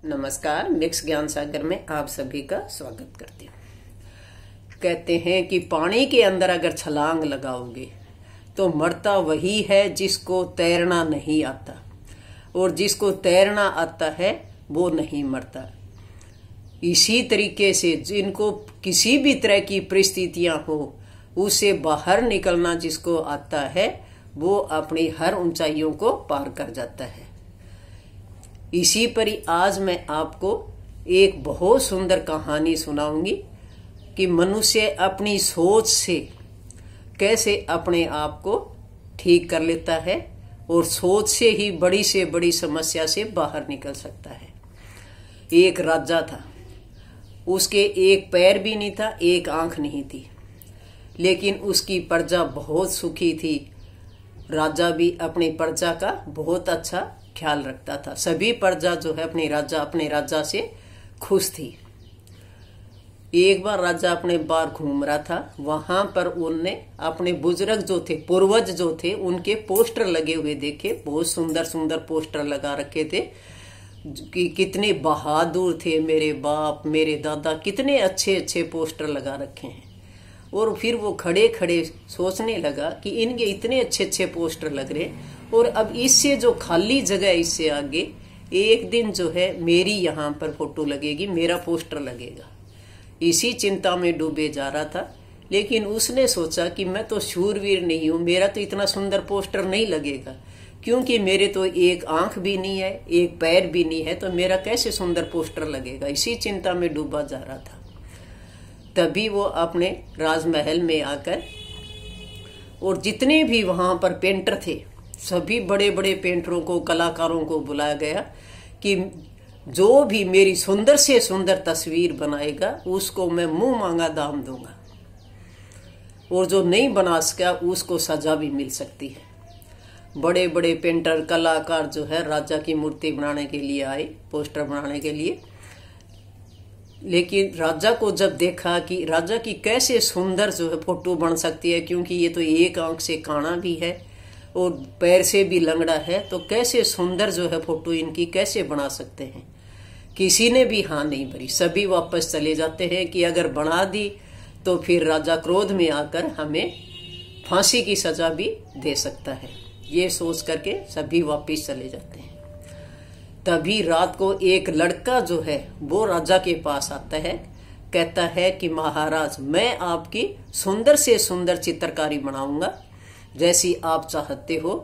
नमस्कार। मिक्स ज्ञान सागर में आप सभी का स्वागत करती हूँ। कहते हैं कि पानी के अंदर अगर छलांग लगाओगे तो मरता वही है जिसको तैरना नहीं आता, और जिसको तैरना आता है वो नहीं मरता। इसी तरीके से जिनको किसी भी तरह की परिस्थितियां हो उससे बाहर निकलना जिसको आता है वो अपनी हर ऊंचाइयों को पार कर जाता है। इसी पर ही आज मैं आपको एक बहुत सुंदर कहानी सुनाऊंगी कि मनुष्य अपनी सोच से कैसे अपने आप को ठीक कर लेता है और सोच से ही बड़ी से बड़ी समस्या से बाहर निकल सकता है। एक राजा था, उसके एक पैर भी नहीं था, एक आंख नहीं थी, लेकिन उसकी प्रजा बहुत सुखी थी। राजा भी अपनी प्रजा का बहुत अच्छा ख्याल रखता था। सभी प्रजा जो है अपने राजा से खुश थी। एक बार राजा अपने बार घूम रहा था, वहां पर उनने अपने बुजुर्ग जो थे, पूर्वज जो थे, उनके पोस्टर लगे हुए देखे। बहुत सुंदर सुंदर पोस्टर लगा रखे थे कि कितने बहादुर थे मेरे बाप, मेरे दादा, कितने अच्छे अच्छे पोस्टर लगा रखे हैं। और फिर वो खड़े खड़े सोचने लगा कि इनके इतने अच्छे अच्छे पोस्टर लग रहे, और अब इससे जो खाली जगह है इससे आगे एक दिन जो है मेरी यहाँ पर फोटो लगेगी, मेरा पोस्टर लगेगा। इसी चिंता में डूबे जा रहा था, लेकिन उसने सोचा कि मैं तो शूरवीर नहीं हूँ, मेरा तो इतना सुंदर पोस्टर नहीं लगेगा, क्योंकि मेरे तो एक आंख भी नहीं है, एक पैर भी नहीं है, तो मेरा कैसे सुंदर पोस्टर लगेगा। इसी चिंता में डूबा जा रहा था। तभी वो अपने राजमहल में आकर, और जितने भी वहां पर पेंटर थे सभी बड़े बड़े पेंटरों को, कलाकारों को बुलाया गया कि जो भी मेरी सुंदर से सुंदर तस्वीर बनाएगा उसको मैं मुंह मांगा दाम दूंगा, और जो नहीं बना सका उसको सजा भी मिल सकती है। बड़े बड़े पेंटर, कलाकार जो है राजा की मूर्ति बनाने के लिए आए, पोस्टर बनाने के लिए। लेकिन राजा को जब देखा कि राजा की कैसे सुंदर जो है फोटो बन सकती है, क्योंकि ये तो एक आंख से काना भी है और पैर से भी लंगड़ा है, तो कैसे सुंदर जो है फोटो इनकी कैसे बना सकते हैं। किसी ने भी हाँ नहीं भरी, सभी वापस चले जाते हैं कि अगर बना दी तो फिर राजा क्रोध में आकर हमें फांसी की सजा भी दे सकता है। ये सोच करके सभी वापस चले जाते हैं। तभी रात को एक लड़का जो है वो राजा के पास आता है, कहता है कि महाराज, मैं आपकी सुंदर से सुंदर चित्रकारी बनाऊंगा जैसी आप चाहते हो।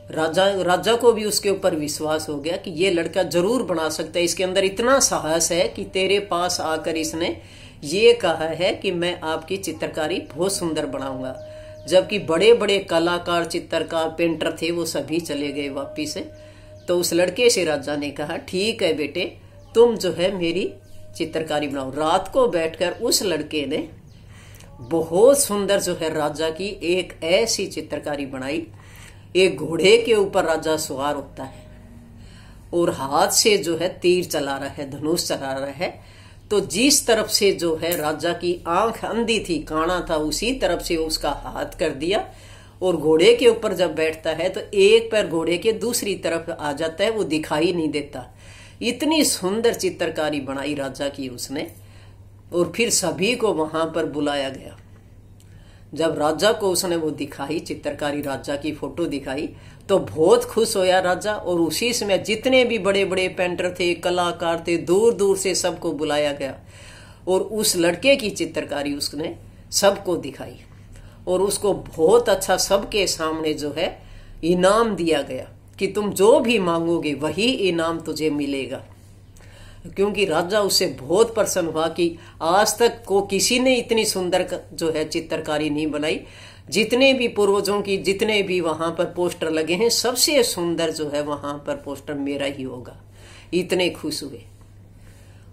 राजा को भी उसके ऊपर विश्वास हो गया कि ये लड़का जरूर बना सकता है, इसके अंदर इतना साहस है कि तेरे पास आकर इसने ये कहा है कि मैं आपकी चित्रकारी बहुत सुंदर बनाऊंगा। जबकि बड़े बड़े कलाकार, चित्रकार, पेंटर थे वो सभी चले गए वापिस से। तो उस लड़के से राजा ने कहा, ठीक है बेटे, तुम जो है मेरी चित्रकारी बनाओ। रात को बैठकर उस लड़के ने बहुत सुंदर जो है राजा की एक ऐसी चित्रकारी बनाई। एक घोड़े के ऊपर राजा सवार होता है और हाथ से जो है तीर चला रहा है, धनुष चला रहा है। तो जिस तरफ से जो है राजा की आंख अंधी थी, काना था, उसी तरफ से उसका हाथ कर दिया। और घोड़े के ऊपर जब बैठता है तो एक पैर घोड़े के दूसरी तरफ आ जाता है, वो दिखाई नहीं देता। इतनी सुंदर चित्रकारी बनाई राजा की उसने। और फिर सभी को वहां पर बुलाया गया। जब राजा को उसने वो दिखाई चित्रकारी, राजा की फोटो दिखाई, तो बहुत खुश होया राजा। और उसी समय जितने भी बड़े बड़े पेंटर थे, कलाकार थे, दूर दूर से सबको बुलाया गया और उस लड़के की चित्रकारी उसने सबको दिखाई। और उसको बहुत अच्छा सबके सामने जो है इनाम दिया गया कि तुम जो भी मांगोगे वही इनाम तुझे मिलेगा। क्योंकि राजा उससे बहुत प्रसन्न हुआ कि आज तक को किसी ने इतनी सुंदर जो है चित्रकारी नहीं बनाई। जितने भी पूर्वजों की जितने भी वहां पर पोस्टर लगे हैं, सबसे सुंदर जो है वहां पर पोस्टर मेरा ही होगा। इतने खुश हुए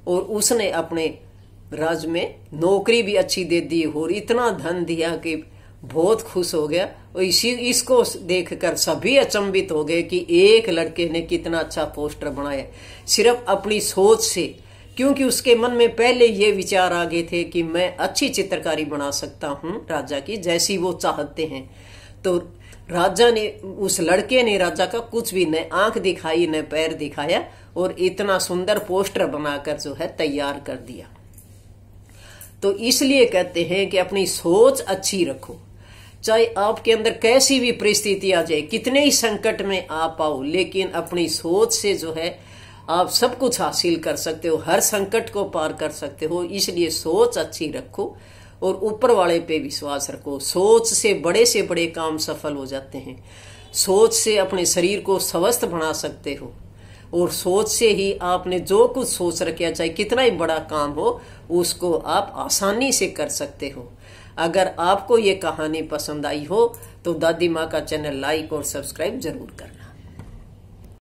और उसने अपने राज्य में नौकरी भी अच्छी दे दी और इतना धन दिया कि बहुत खुश हो गया। और इसको देखकर सभी अचंभित हो गए कि एक लड़के ने कितना अच्छा पोस्टर बनाया सिर्फ अपनी सोच से, क्योंकि उसके मन में पहले ये विचार आ गए थे कि मैं अच्छी चित्रकारी बना सकता हूँ राजा की, जैसी वो चाहते हैं। तो राजा ने, उस लड़के ने राजा का कुछ भी न आंख दिखाई न पैर दिखाया और इतना सुंदर पोस्टर बनाकर जो है तैयार कर दिया। तो इसलिए कहते हैं कि अपनी सोच अच्छी रखो, चाहे आपके अंदर कैसी भी परिस्थिति आ जाए, कितने ही संकट में आप आओ, लेकिन अपनी सोच से जो है आप सब कुछ हासिल कर सकते हो, हर संकट को पार कर सकते हो। इसलिए सोच अच्छी रखो और ऊपर वाले पे विश्वास रखो। सोच से बड़े काम सफल हो जाते हैं। सोच से अपने शरीर को स्वस्थ बना सकते हो और सोच से ही आपने जो कुछ सोच रखा, चाहे कितना ही बड़ा काम हो, उसको आप आसानी से कर सकते हो। अगर आपको ये कहानी पसंद आई हो तो दादी माँ का चैनल लाइक और सब्सक्राइब जरूर करना।